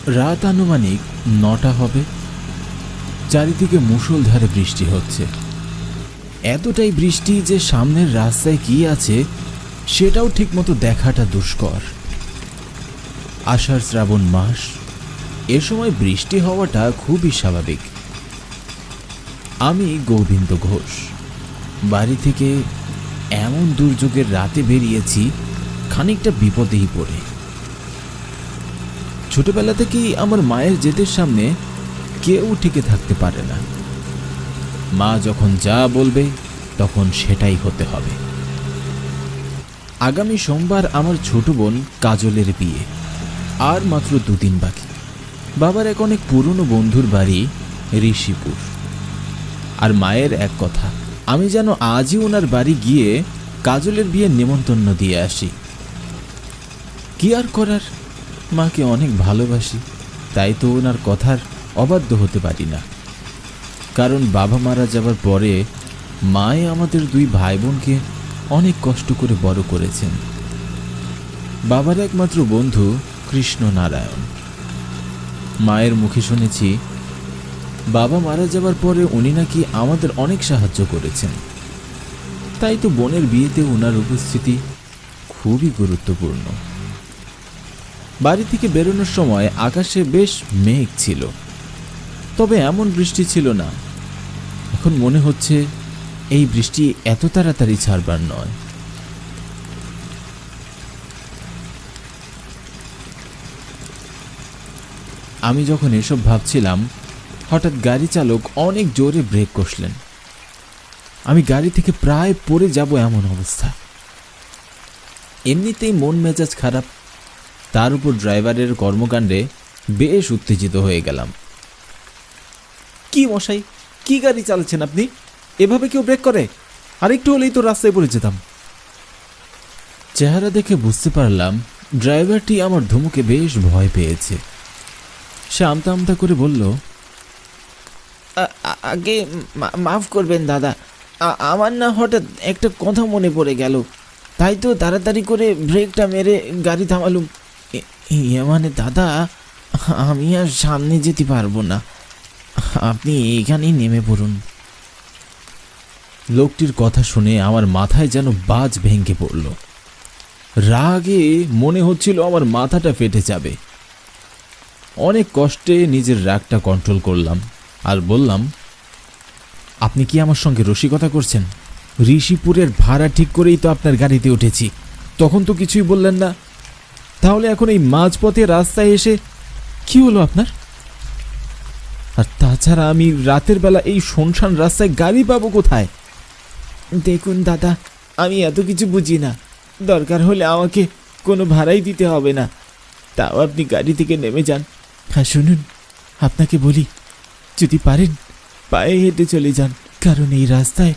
রাত আনুমানিক 9টা হবে। চারিদিকে মুষলধারে বৃষ্টি হচ্ছে। এতটাই বৃষ্টি যে সামনের রাস্তায় কি আছে সেটাও ঠিকমতো দেখাটা দুষ্কর। আষাঢ় শ্রাবণ মাস, এ সময় বৃষ্টি হওয়াটা খুবই স্বাভাবিক। আমি গোবিন্দ ঘোষ বাড়ি থেকে এমন দুর্যোগের রাতে বেরিয়েছি খানিকটা বিপদেই পড়ে। ছোটবেলা থেকেই আমার মায়ের জেদের সামনে কেউ টিকে থাকতে পারে না। মা যখন যা বলবে তখন সেটাই হতে হবে। আগামী সোমবার আমার ছোট বোন কাজলের বিয়ে, আর মাত্র 2 দিন বাকি। বাবার এক অনেক পুরনো বন্ধুর বাড়ি ঋষিপুর। আর মায়ের এক কথা, আমি যেন আজই ওনার বাড়ি গিয়ে কাজলের বিয়ের নেমন্তন্ন দিয়ে আসি। কি আর করার, মাকে অনেক ভালোবাসি, তাই তো ওনার কথার অবাধ্য হতে পারি না। কারণ বাবা মারা যাবার পরে মায়ে আমাদের 2 ভাই বোনকে অনেক কষ্ট করে বড় করেছেন। বাবার একমাত্র বন্ধু কৃষ্ণ নারায়ণ। মায়ের মুখে শুনেছি বাবা মারা যাবার পরে উনি নাকি আমাদের অনেক সাহায্য করেছেন। তাই তো বোনের বিয়েতে ওনার উপস্থিতি খুবই গুরুত্বপূর্ণ। বাড়ি থেকে বেরোনোর সময় আকাশে বেশ মেঘ ছিল, তবে এমন বৃষ্টি ছিল না। এখন মনে হচ্ছে এই বৃষ্টি এত তাড়াতাড়ি ছাড়বার নয়। আমি যখন এসব ভাবছিলাম, হঠাৎ গাড়ি চালক অনেক জোরে ব্রেক কষলেন। আমি গাড়ি থেকে প্রায় পড়ে যাব এমন অবস্থা। এমনিতেই মন মেজাজ খারাপ, তার উপর ড্রাইভারের কর্মকাণ্ডে বেশ উত্তেজিত হয়ে গেলাম। কি মশাই, কি গাড়ি চালাচ্ছেন আপনি? এভাবে কেউ ব্রেক করে? আরেকটু হলেই তো রাস্তায় পড়ে যেতাম। চেহারা দেখে বুঝতে পারলাম ড্রাইভারটি আমার ধমকে বেশ ভয় পেয়েছে। সে আমতা আমতা করে বলল, আগে মাফ করবেন দাদা, আমার না হঠাৎ একটা কথা মনে পড়ে গেল, তাই তো তাড়াতাড়ি করে ব্রেকটা মেরে গাড়ি থামালুম। মানে দাদা, আমি আর সামনে যেতে পারবো না, আপনি এখানেই নেমে পড়ুন। লোকটির কথা শুনে আমার মাথায় যেন বাজ ভেঙে পড়ল। রাগে মনে হচ্ছিল আমার মাথাটা ফেটে যাবে। অনেক কষ্টে নিজের রাগটা কন্ট্রোল করলাম আর বললাম, আপনি কি আমার সঙ্গে রসিকতা করছেন? ঋষিপুরের ভাড়া ঠিক করেই তো আপনার গাড়িতে উঠেছি, তখন তো কিছুই বললেন না। তাহলে এখন এই মাঝপথে রাস্তায় এসে কি হলো আপনার? আর তাছাড়া আমি রাতের বেলা এই শুনশান রাস্তায় গাড়ি পাবো কোথায়? দেখুন দাদা, আমি এত কিছু বুঝি না, দরকার হলে আমাকে কোনো ভাড়াই দিতে হবে না, তাও আপনি গাড়ি থেকে নেমে যান। হ্যাঁ শুনুন, আপনাকে বলি, যদি পারেন পায়ে হেঁটে চলে যান, কারণ এই রাস্তায়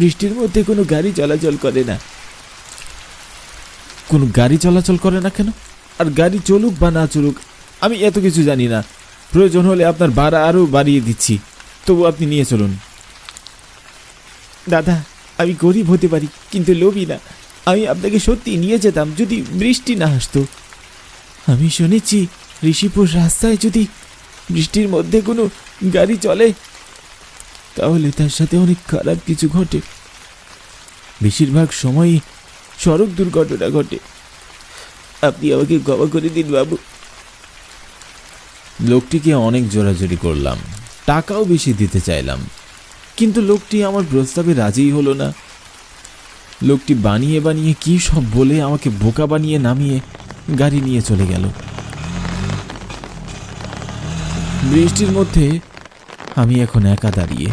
বৃষ্টির মধ্যে কোনো গাড়ি চলাচল করে না। কোনো গাড়ি চলাচল করে না কেন? আর গাড়ি চলুক বা না চলুক আমি এত কিছু জানি না। প্রয়োজন হলে আপনার ভাড়া আরও বাড়িয়ে দিচ্ছি, তবু আপনি নিয়ে চলুন। দাদা, আমি গরিব হতে পারি কিন্তু লোভী না। আমি আপনাকে সত্যি নিয়ে যেতাম যদি বৃষ্টি না আসতো। আমি শুনেছি ঋষিপুর রাস্তায় যদি বৃষ্টির মধ্যে কোনো গাড়ি চলে তাহলে তার সাথে অনেক খারাপ কিছু ঘটে। বেশিরভাগ সময়ই সড়ক দুর্ঘটনা ঘটে। আপনি আমাকে ক্ষমা করে দিন বাবু। লোকটিকে অনেক জোরাজোরি করলাম, টাকাও বেশি দিতে চাইলাম, কিন্তু লোকটি আমার প্রস্তাবে রাজিই হলো না। লোকটি বানিয়ে বানিয়ে কি সব বলে আমাকে বোকা বানিয়ে নামিয়ে গাড়ি নিয়ে চলে গেল। বৃষ্টির মধ্যে আমি এখন একা দাঁড়িয়ে।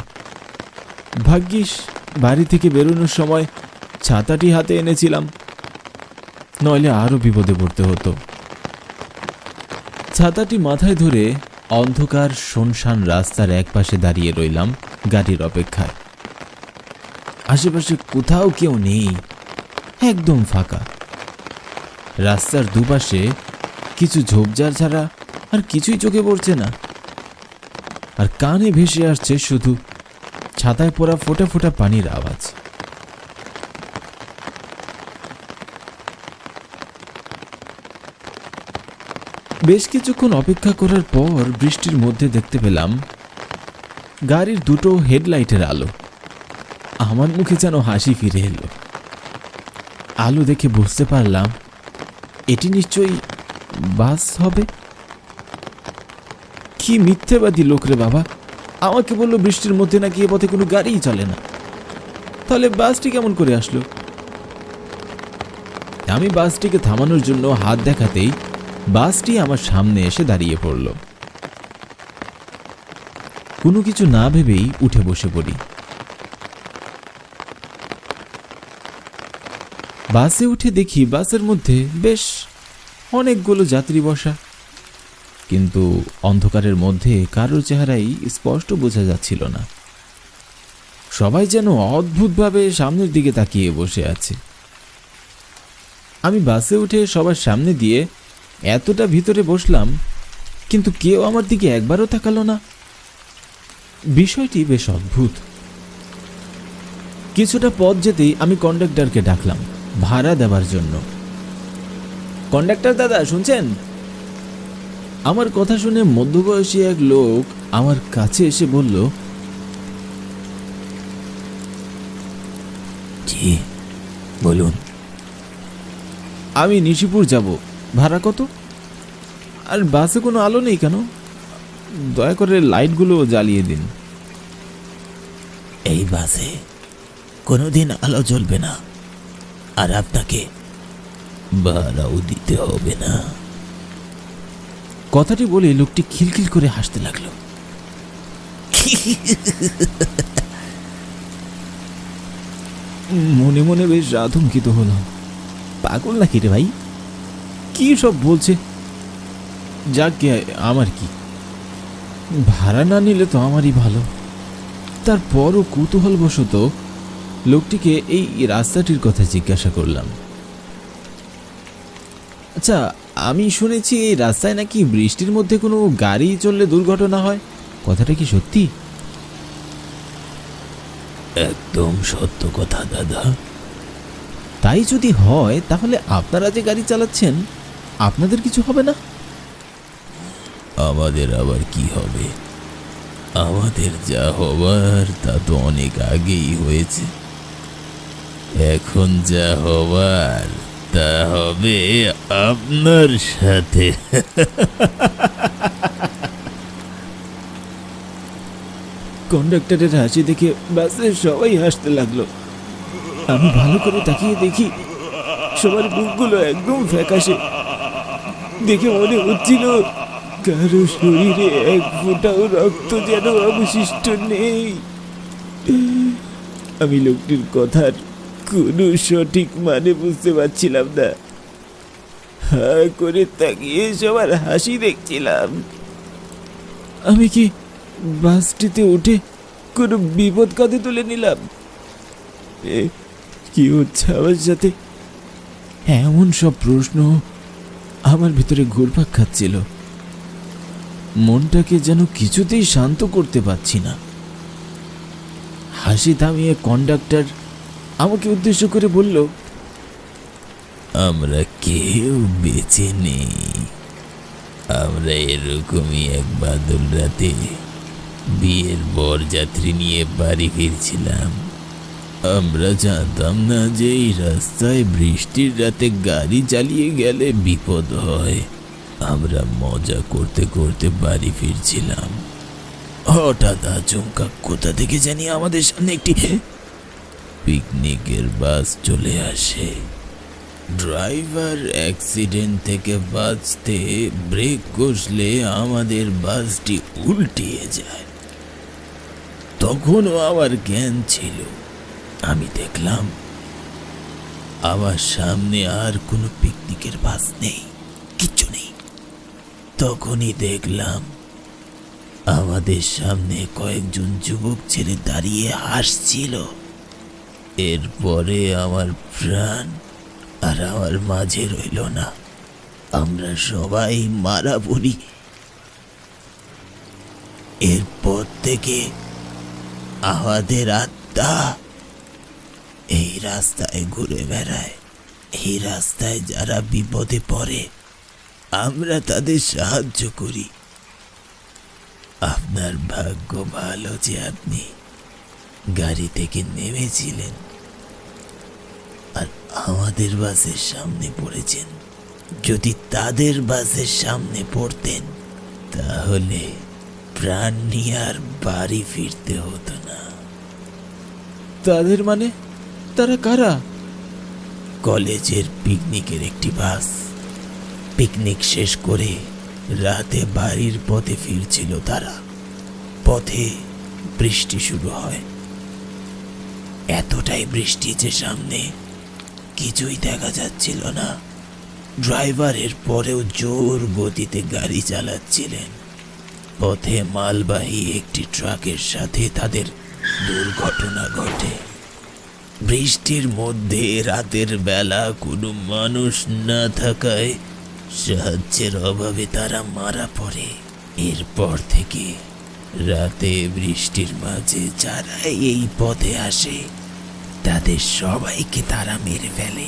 ভাগ্যিস বাড়ি থেকে বেরোনোর সময় ছাতাটি হাতে এনেছিলাম, নইলে আরো বিপদে পড়তে হতো। ছাতাটি মাথায় ধরে অন্ধকার শুনশান রাস্তার একপাশে দাঁড়িয়ে রইলাম গাড়ির অপেক্ষায়। আশেপাশে কোথাও কেউ নেই, একদম ফাঁকা। রাস্তার দুপাশে কিছু ঝোপঝাড় ছাড়া আর কিছুই চোখে পড়ছে না। আর কানে ভেসে আসছে শুধু ছাতায় পড়া ফোঁটা ফোঁটা পানির আওয়াজ। বেশ কিছুক্ষণ অপেক্ষা করার পর বৃষ্টির মধ্যে দেখতে পেলাম গাড়ির দুটো হেডলাইটের আলো। আমার মুখে যেন হাসি ফিরে এলো। আলো দেখে বুঝতে পারলাম এটি নিশ্চয়ই বাস হবে। কি মিথ্যেবাদী লোক রে বাবা! আমাকে বললো বৃষ্টির মধ্যে নাকি এ পথে কোনো গাড়িই চলে না। তাহলে বাসটি কেমন করে আসলো? আমি বাসটিকে থামানোর জন্য হাত দেখাতেই বাসটি আমার সামনে এসে দাঁড়িয়ে পড়ল। কোনো কিছু না ভেবেই উঠে বসে পড়ি। বাসে উঠে দেখি বাসের মধ্যে বেশ অনেকগুলো যাত্রী বসা, কিন্তু অন্ধকারের মধ্যে কারোর চেহারাই স্পষ্ট বোঝা যাচ্ছিল না। সবাই যেন অদ্ভুতভাবে সামনের দিকে তাকিয়ে বসে আছে। আমি বাসে উঠে সবার সামনে দিয়ে এতটা ভিতরে বসলাম, কিন্তু কেউ আমার দিকে একবারও তাকালো না। বিষয়টি বেশ অদ্ভুত। কিছুটা পথ যেতেই আমি কন্ডাক্টরকে ডাকলাম ভাড়া দেওয়ার জন্য। কন্ডাক্টর দাদা, শুনছেন? আমার কথা শুনে মধ্যবয়সী এক লোক আমার কাছে এসে বলল, জি বলুন। আমি নিশিপুর যাব, ভাড়া কত? আর বাসে কোনো আলো নেই কেন? দয়া করে লাইটগুলো জ্বালিয়ে দিন। এই বাসে কোনোদিন আলো জ্বলবে না, আর আপনাকে ভাড়াও দিতে হবে না। কথাটি বলে লোকটি খিলখিল করে হাসতে লাগলো। মনে মনে বেশ আতঙ্কিত হলাম। পাগল নাকি রে ভাই? কি সব বলছে? যাক গে, আমার কি, ভাড়া না নিলে তো আমারই ভালো। তারপরও কৌতূহলবশত লোকটিকে এই রাস্তাটির কথা জিজ্ঞাসা করলাম। আচ্ছা, আমি শুনেছি এই রাস্তায় নাকি বৃষ্টির মধ্যে কোনো গাড়ি চললে দুর্ঘটনা হয়, কথাটা কি সত্যি? একদম সত্য কথা দাদা। তাই যদি হয় তাহলে আপনারা যে গাড়ি চালাচ্ছেন আপনাদের কিছু হবে না? আমাদের আবার কি হবে? আমাদের যা হবার তা তো অনেক আগেই হয়েছে। এখন যা হবার তা হবে আপনার সাথে। কন্ডাক্টরের হাসি দেখে বাসের সবাই হাসতে লাগলো। আমি ভালো করে তাকিয়ে দেখি সবার মুখগুলো একদম ফ্যাকাশে। দেখে মনে হচ্ছিল কারো শরীরে এক ফোঁটাও রক্ত যেন অবশিষ্ট নেই। আমি লোকটির কথার কোনো সঠিক মানে বুঝতে পারছিলাম না। হা করে তাকিয়ে সবার হাসি দেখছিলাম। আমি কি বাসটিতে উঠে কোনো বিপদ কাঁধে তুলে নিলাম? কি হচ্ছে আমার সাথে? এমন সব প্রশ্ন আমার ভিতরে ঘুরপাক খাচ্ছিল। মনটাকে যেন কিছুতেই শান্ত করতে পারছি না। হাসি থামিয়ে কন্ডাক্টর আমাকে উদ্দেশ্য করে বলল, আমরা কেউ বেঁচে নেই। আমরা এরকমই এক বাদল রাতে বিয়ের বরযাত্রী নিয়ে বাড়ি ফিরছিলাম। আমরা জানতাম না যে এই রাস্তায় বৃষ্টির রাতে গাড়ি চালিয়ে গেলে বিপদ হয়। আমরা মজা করতে করতে বাড়ি ফিরছিলাম। হঠাৎ আচমকা কোথা থেকে জানি আমাদের সামনে একটি পিকনিকের বাস চলে আসে। ড্রাইভার অ্যাক্সিডেন্ট থেকে বাঁচতে ব্রেক কষলে আমাদের বাসটি উল্টিয়ে যায়। তখনও আমার জ্ঞান ছিল। আমি দেখলাম আমার সামনে আর কোনো পিকনিকের বাস নেই, কিচ্ছু নেই। তখনই দেখলাম আমাদের সামনে কয়েকজন যুবক ছেলে দাঁড়িয়ে হাসছিল। এরপরে আমার প্রাণ আর আমার মাঝে রইল না। আমরা সবাই মারা পড়ি। এরপর থেকে আমাদের আত্মা এই রাস্তায় ঘুরে বেড়ায়। এই রাস্তায় যারা বিপদে পড়ে আমরা তাদের সাহায্য করি। আপনার ভাগ্য ভালো যে আপনি গাড়ি থেকে নেমেছিলেন আর আমাদের বাসের সামনে পড়েছেন। যদি তাদের বাসের সামনে পড়তেন তাহলে প্রাণ নিয়ে আর বাড়ি ফিরতে হতো না। তাদের মানে? তারা কারা? কলেজের পিকনিকের একটি বাস পিকনিক শেষ করে রাতে বাড়ির পথে ফিরছিল তারা। পথে বৃষ্টি শুরু হয়। এতটাই বৃষ্টি যে সামনে কিছুই দেখা যাচ্ছিল না। ড্রাইভারের পরেও জোর গতিতে গাড়ি চালাচ্ছিলেন। পথে মালবাহী একটি ট্রাকের সাথে তাদের দুর্ঘটনা ঘটে। বৃষ্টির মধ্যে রাতের বেলা কোনো মানুষ না থাকায় সাহায্যের অভাবে তারা মারা পড়ে। এরপর থেকে রাতে বৃষ্টির মাঝে যারা এই পথে আসে তাদের সবাইকে তারা মেরে ফেলে।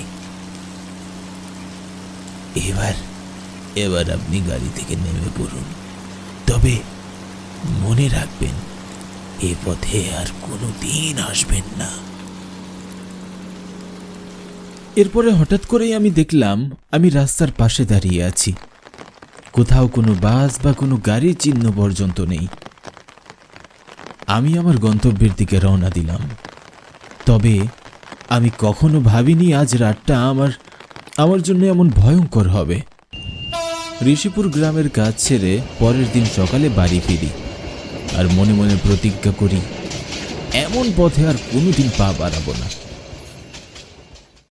এবার আপনি গাড়ি থেকে নেমে পড়ুন। তবে মনে রাখবেন, এ পথে আর কোনো দিন আসবেন না। এরপরে হঠাৎ করেই আমি দেখলাম আমি রাস্তার পাশে দাঁড়িয়ে আছি। কোথাও কোনো বাস বা কোনো গাড়ির চিহ্ন পর্যন্ত নেই। আমি আমার গন্তব্যের দিকে রওনা দিলাম। তবে আমি কখনো ভাবিনি আজ রাতটা আমার জন্য এমন ভয়ঙ্কর হবে। ঋষিপুর গ্রামের কাজ ছেড়ে পরের দিন সকালে বাড়ি ফিরি আর মনে মনে প্রতিজ্ঞা করি এমন পথে আর কোনোদিন পা বাড়াবো না।